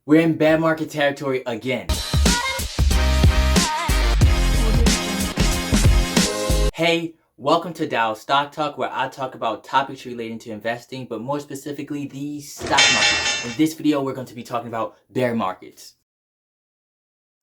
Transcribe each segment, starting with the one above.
We're in bear market territory again. Hey, welcome to Dow Stock Talk, where I talk about topics relating to investing, but more specifically the stock market. In this video, we're going to be talking about bear markets.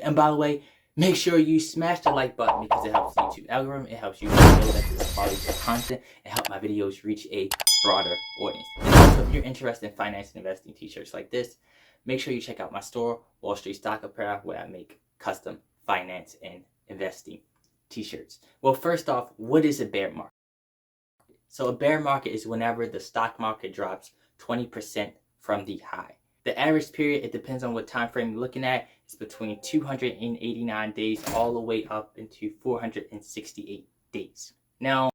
And by the way, make sure you smash the like button because it helps the YouTube algorithm. It helps you know that this is quality content and help my videos reach a broader audience. And also, if you're interested in finance and investing t-shirts like this, make sure you check out my store, Wall Street Stock Apparel, where I make custom finance and investing t-shirts. Well, first off, what is a bear market? So a bear market is whenever the stock market drops 20% from the high. The average period, it depends on what time frame you're looking at, is between 289 days all the way up into 468 days. Now,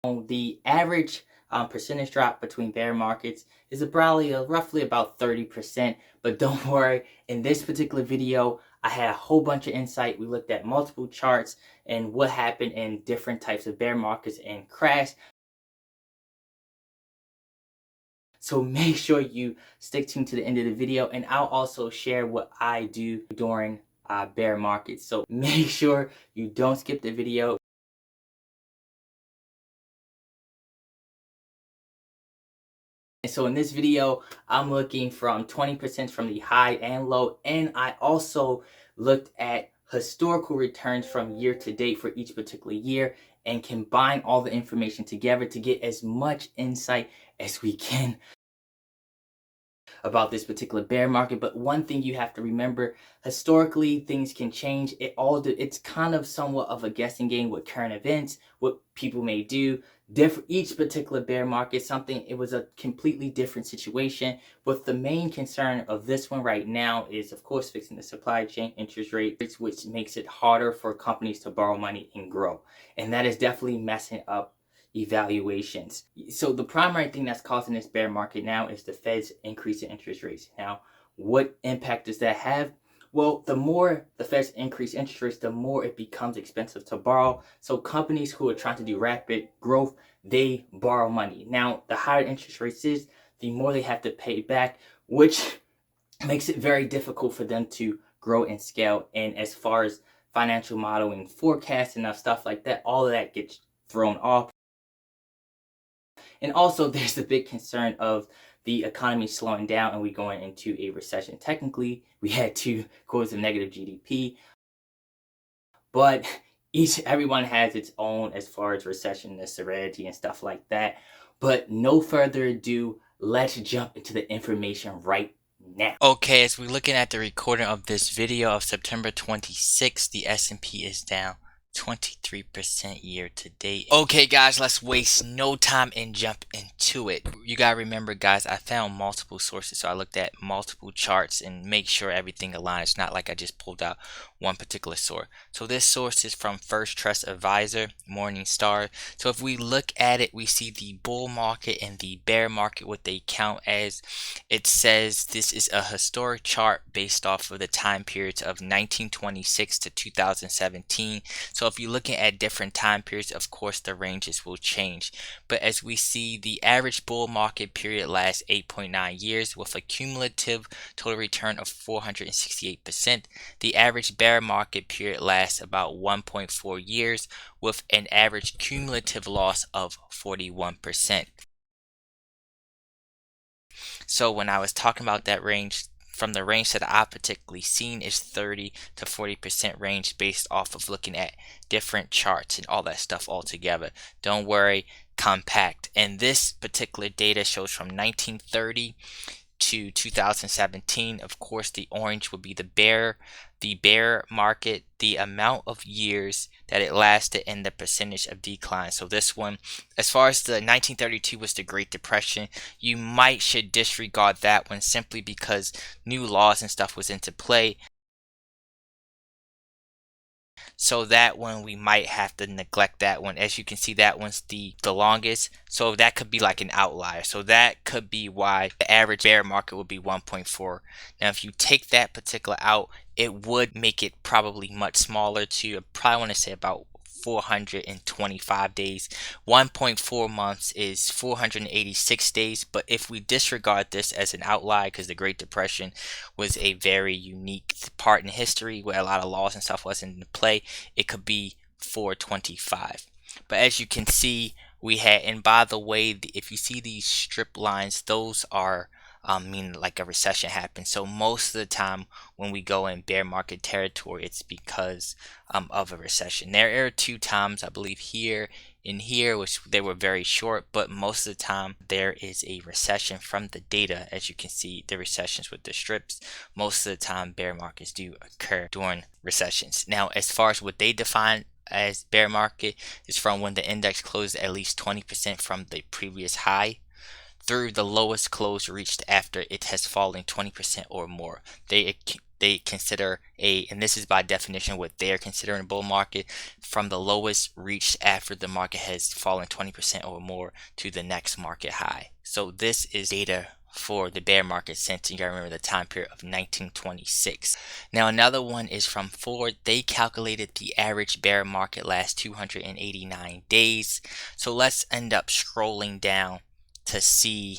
the average percentage drop between bear markets is roughly about 30%, but don't worry, in this particular video, I had a whole bunch of insight. We looked at multiple charts and what happened in different types of bear markets and crash. So make sure you stick tuned to the end of the video, and I'll also share what I do during bear markets. So make sure you don't skip the video. And so in this video, I'm looking from 20% from the high and low, and I also looked at historical returns from year to date for each particular year and combine all the information together to get as much insight as we can about this particular bear market. But one thing you have to remember, historically things can change. It's kind of somewhat of a guessing game with current events, what people may do. Each particular bear market, it was a completely different situation. But the main concern of this one right now is, of course, fixing the supply chain, interest rates, which makes it harder for companies to borrow money and grow. And that is definitely messing up evaluations. So the primary thing that's causing this bear market now is the Fed's increase in interest rates. Now, what impact does that have? Well, the more the Fed's increase interest rates, the more it becomes expensive to borrow. So companies who are trying to do rapid growth, they borrow money. Now, the higher interest rates is, the more they have to pay back, which makes it very difficult for them to grow and scale. And as far as financial modeling, forecasting and stuff like that, all of that gets thrown off. And also, there's the big concern of the economy slowing down and we going into a recession. Technically, we had 2 quarters of negative GDP, but everyone has its own as far as recession, the severity and stuff like that. But no further ado, let's jump into the information right now. Okay, as we're looking at the recording of this video of September 26th, the S&P is down 23% year to date. Okay guys, let's waste no time and jump into it. You gotta remember guys, I found multiple sources, so I looked at multiple charts and make sure everything aligns. Not like I just pulled out one particular source. So this source is from First Trust Advisor, Morningstar. So if we look at it, we see the bull market and the bear market, what they count as. It says this is a historic chart based off of the time periods of 1926 to 2017. So if you're looking at different time periods, of course the ranges will change. But as we see, the average bull market period lasts 8.9 years with a cumulative total return of 468%. The average bear market period lasts about 1.4 years with an average cumulative loss of 41%. So when I was talking about that range, from the range that I've particularly seen is 30 to 40% range based off of looking at different charts and all that stuff all together. Don't worry, compact. And this particular data shows from 1930 to 2017. Of course, the orange would be the bear market, the amount of years that it lasted, and the percentage of decline. So this one, as far as the 1932 was the Great Depression, you should disregard that one simply because new laws and stuff was into play. So that one, we might have to neglect that one. As you can see, that one's the longest. So that could be like an outlier. So that could be why the average bear market would be 1.4. Now, if you take that particular out, it would make it probably much smaller to, I probably want to say about 425 days. 1.4 months is 486 days. But if we disregard this as an outlier, because the Great Depression was a very unique part in history where a lot of laws and stuff wasn't in play, it could be 425. But as you can see, we had, and by the way, if you see these strip lines, those are mean like a recession happened. So most of the time when we go in bear market territory, it's because of a recession. There are 2 times, I believe, here and here, which they were very short, but most of the time there is a recession from the data. As you can see, the recessions with the strips, most of the time bear markets do occur during recessions. Now, as far as what they define as bear market is from when the index closed at least 20% from the previous high through the lowest close reached after it has fallen 20% or more. They consider and this is by definition what they're considering a bull market, from the lowest reached after the market has fallen 20% or more to the next market high. So this is data for the bear market since, you gotta remember, the time period of 1926. Now another one is from Ford. They calculated the average bear market last 289 days. So let's end up scrolling down to see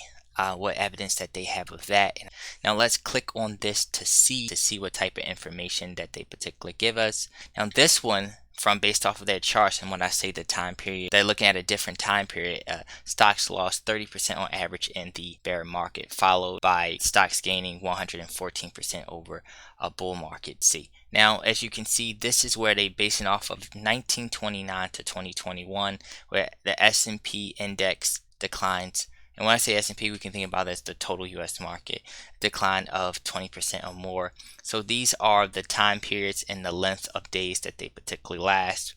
what evidence that they have of that. Now let's click on this to see what type of information that they particularly give us. Now this one, from based off of their charts, and when I say the time period, they're looking at a different time period. Stocks lost 30% on average in the bear market, followed by stocks gaining 114% over a bull market. See, now as you can see, this is where they basing off of 1929 to 2021, where the S&P index declines. And when I say S&P, we can think about it as the total US market, decline of 20% or more. So these are the time periods and the length of days that they particularly last.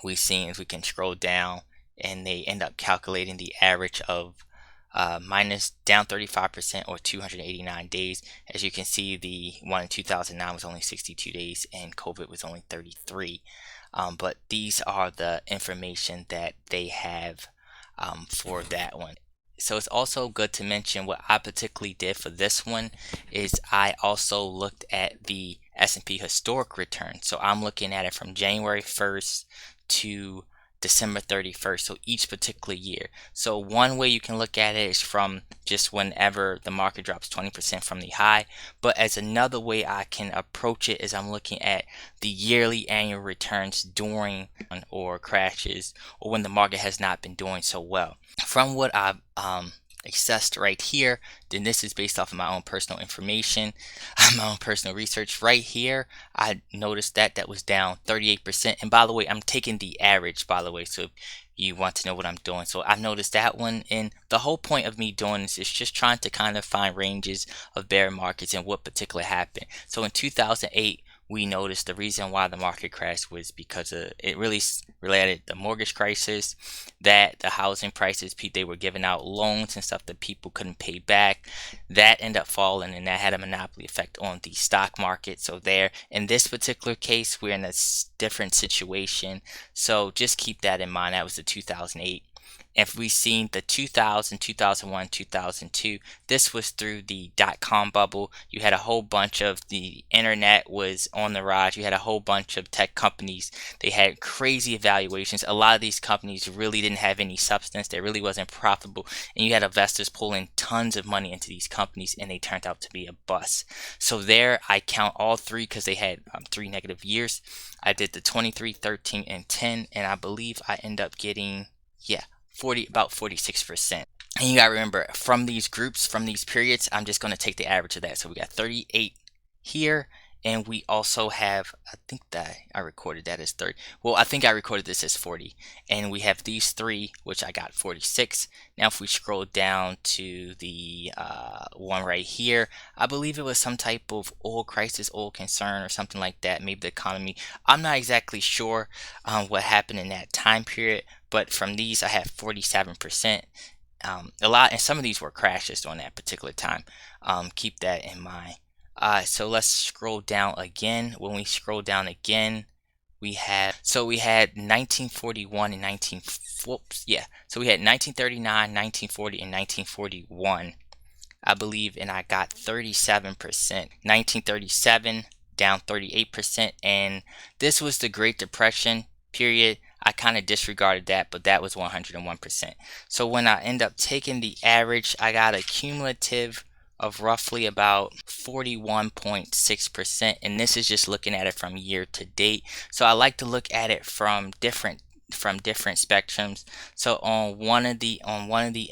We've seen, if we can scroll down, and they end up calculating the average of minus down 35% or 289 days. As you can see, the one in 2009 was only 62 days and COVID was only 33. But these are the information that they have for that one. So it's also good to mention what I particularly did for this one is I also looked at the S&P historic return. So I'm looking at it from January 1st to December 31st, so each particular year. So one way you can look at it is from just whenever the market drops 20% from the high, but as another way I can approach it is I'm looking at the yearly annual returns during or crashes or when the market has not been doing so well. From what I've accessed right here, then this is based off of my own personal information, my own personal research. Right here, I noticed that was down 38%. And by the way, I'm taking the average, by the way, so if you want to know what I'm doing. So I've noticed that one, and the whole point of me doing this is just trying to kind of find ranges of bear markets and what particularly happened. So in 2008, we noticed the reason why the market crashed was because of, it really related the mortgage crisis, that the housing prices, they were giving out loans and stuff that people couldn't pay back. That ended up falling, and that had a monopoly effect on the stock market. So there, in this particular case, we're in a different situation. So just keep that in mind. That was the 2008. If we've seen the 2000, 2001, 2002, this was through the dot-com bubble. You had a whole bunch of, the internet was on the rise. You had a whole bunch of tech companies. They had crazy evaluations. A lot of these companies really didn't have any substance. They really wasn't profitable. And you had investors pulling tons of money into these companies, and they turned out to be a bust. So there, I count all three because they had 3 negative years. I did the 23, 13, and 10, and I believe I end up getting, about 46%. And you gotta remember, from these groups, from these periods, I'm just going to take the average of that. So we got 38 here, and we also have, I think that I recorded that as 30. Well, I think I recorded this as 40. And we have these three, which I got 46. Now if we scroll down to the one right here, I believe it was some type of oil crisis, oil concern, or something like that. Maybe the economy. I'm not exactly sure what happened in that time period, but from these I have 47%. A lot, and some of these were crashes during that particular time. Keep that in mind. So let's scroll down again. When we scroll down again, we had 1941 and 1939, 1940, and 1941, I believe, and I got 37%. 1937 down 38%, and this was the Great Depression. period, I kind of disregarded that, but that was 101%. So when I end up taking the average, I got a cumulative of roughly about 41.6%, and this is just looking at it from year to date. So I like to look at it from different spectrums. So on one of the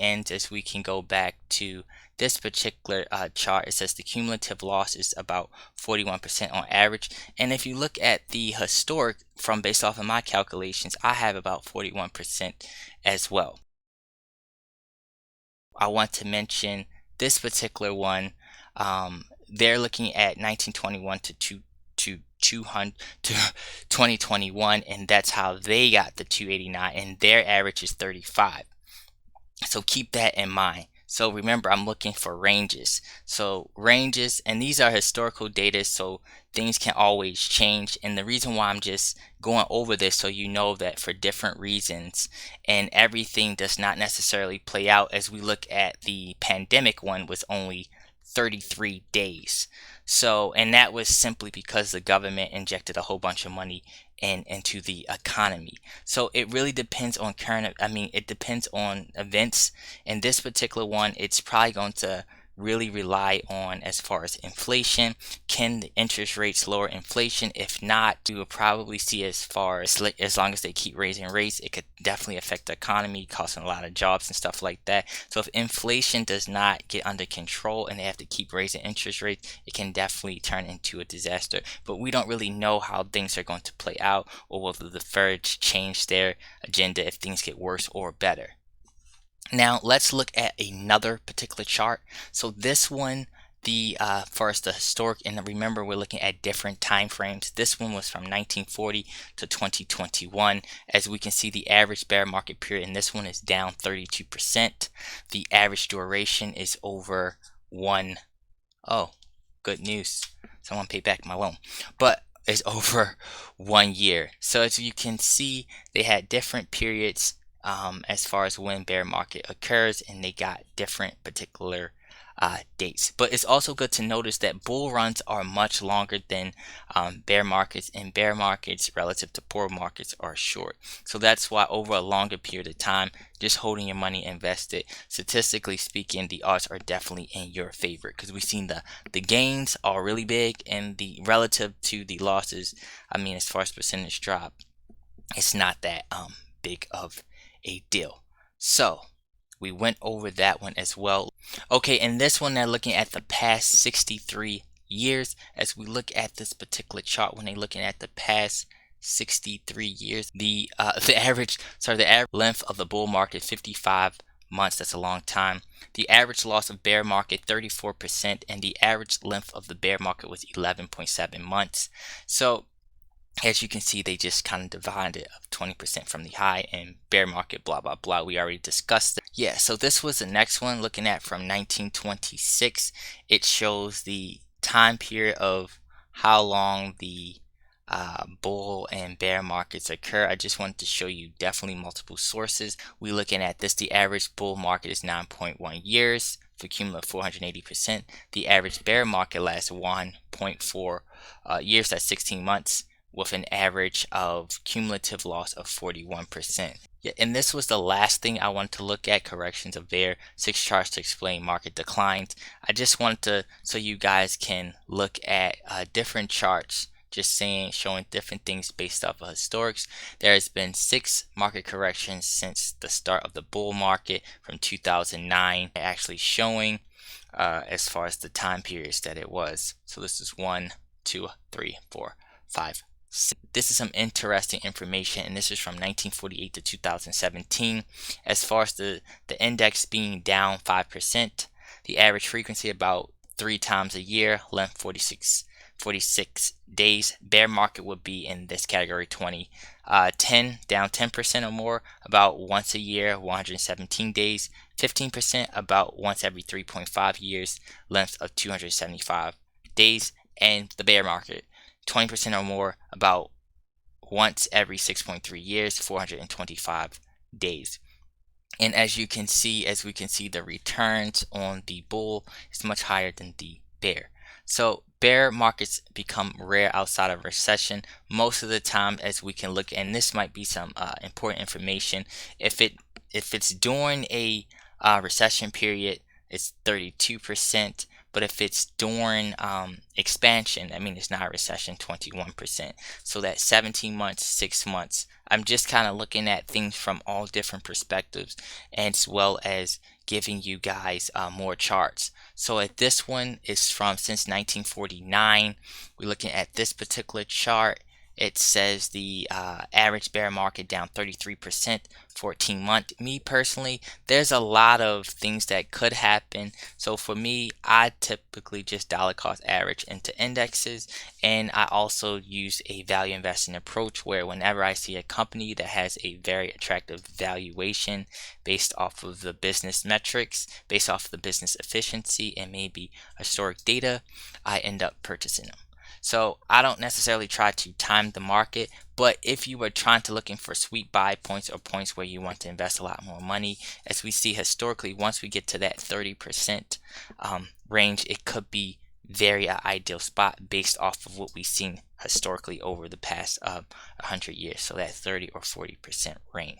ends, as we can go back to this particular chart, it says the cumulative loss is about 41% on average. And if you look at the historic, from based off of my calculations, I have about 41% as well. I want to mention this particular one. They're looking at 1921 to 2021, and that's how they got the 289, and their average is 35. So keep that in mind. So remember, I'm looking for ranges. So ranges, and these are historical data, so things can always change. And the reason why I'm just going over this, so you know that for different reasons, and everything does not necessarily play out. As we look at the pandemic one, was only 33 days. So, and that was simply because the government injected a whole bunch of money into the economy. So it really depends on it depends on events. In this particular one, it's probably going to really rely on as far as inflation. Can the interest rates lower inflation? If not, we will probably see as long as they keep raising rates, it could definitely affect the economy, costing a lot of jobs and stuff like that. So if inflation does not get under control and they have to keep raising interest rates, it can definitely turn into a disaster. But we don't really know how things are going to play out, or whether the Fed change their agenda if things get worse or better. Now let's look at another particular chart. So this one, the first the historic, and remember we're looking at different time frames. This one was from 1940 to 2021. As we can see, the average bear market period in this one is down 32%. The average duration is over oh, good news, someone paid back my loan, but is over 1 year. So as you can see, they had different periods as far as when bear market occurs, and they got different particular dates. But it's also good to notice that bull runs are much longer than bear markets, and bear markets relative to bull markets are short. So that's why over a longer period of time, just holding your money invested, statistically speaking, the odds are definitely in your favor, because we've seen the gains are really big, and the relative to the losses, as far as percentage drop, it's not that big of a deal. So we went over that one as well. Okay, in this one, they're looking at the past 63 years. As we look at this particular chart, when they're looking at the past 63 years, the average length of the bull market, 55 months. That's a long time. The average loss of bear market, 34%, and the average length of the bear market was 11.7 months. So as you can see, they just kind of divided it up 20% from the high, and bear market, blah, blah, blah. We already discussed it. Yeah, so this was the next one, looking at from 1926. It shows the time period of how long the bull and bear markets occur. I just wanted to show you definitely multiple sources. We looking at this, the average bull market is 9.1 years for cumulative 480%. The average bear market lasts 1.4 years, that's 16 months. With an average of cumulative loss of 41%. Yeah, and this was the last thing I wanted to look at, corrections of bear, 6 charts to explain market declines. I just wanted to, so you guys can look at different charts, just showing different things based off of historics. There has been 6 market corrections since the start of the bull market from 2009, actually showing as far as the time periods that it was. So this is 1, 2, 3, 4, 5. This is some interesting information, and this is from 1948 to 2017. As far as the index being down 5%, the average frequency about 3 times a year, length 46 days. Bear market would be in this category 20. 10 down 10% or more, about once a year, 117 days. 15% about once every 3.5 years, length of 275 days. And the bear market, 20% or more, about once every 6.3 years, 425 days. And as we can see, the returns on the bull is much higher than the bear. So bear markets become rare outside of recession. Most of the time, as we can look, and this might be some important information, if it's during a recession period, it's 32%. But if it's during expansion, I mean, it's not a recession, 21%. So that 17 months, 6 months. I'm just kind of looking at things from all different perspectives, as well as giving you guys more charts. So at this one is from since 1949. We're looking at this particular chart. It says the average bear market down 33%, 14 month. Me personally, there's a lot of things that could happen. So for me, I typically just dollar cost average into indexes, and I also use a value investing approach where whenever I see a company that has a very attractive valuation based off of the business metrics, based off of the business efficiency, and maybe historic data, I end up purchasing them. So I don't necessarily try to time the market, but if you were trying to looking for sweet buy points or points where you want to invest a lot more money, as we see historically, once we get to that 30% range, it could be very ideal spot based off of what we've seen historically over the past 100 years. So that 30 or 40% range.